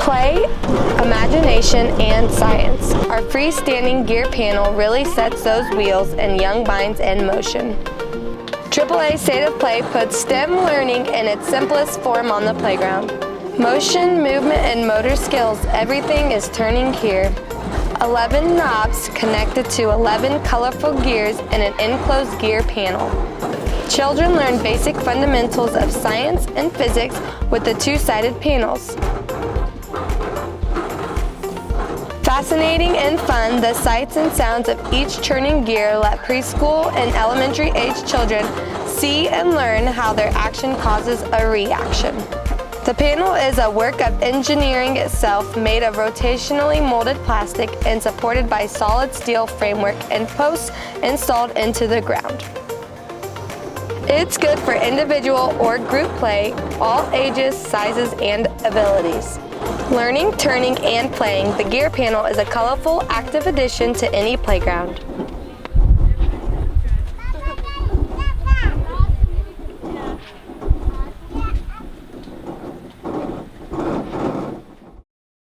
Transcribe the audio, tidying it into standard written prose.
Play, imagination, and science. Our freestanding gear panel really sets those wheels and young minds in motion. AAA State of Play puts STEM learning in its simplest form on the playground. Motion, movement, and motor skills, everything is turning here. 11 knobs connected to 11 colorful gears in an enclosed gear panel. Children learn basic fundamentals of science and physics with the two-sided panels. Fascinating and fun, the sights and sounds of each turning gear let preschool and elementary age children see and learn how their action causes a reaction. The panel is a work of engineering itself, made of rotationally molded plastic and supported by solid steel framework and posts installed into the ground. It's good for individual or group play, all ages, sizes, and abilities. Learning, turning, and playing, the gear panel is a colorful, active addition to any playground.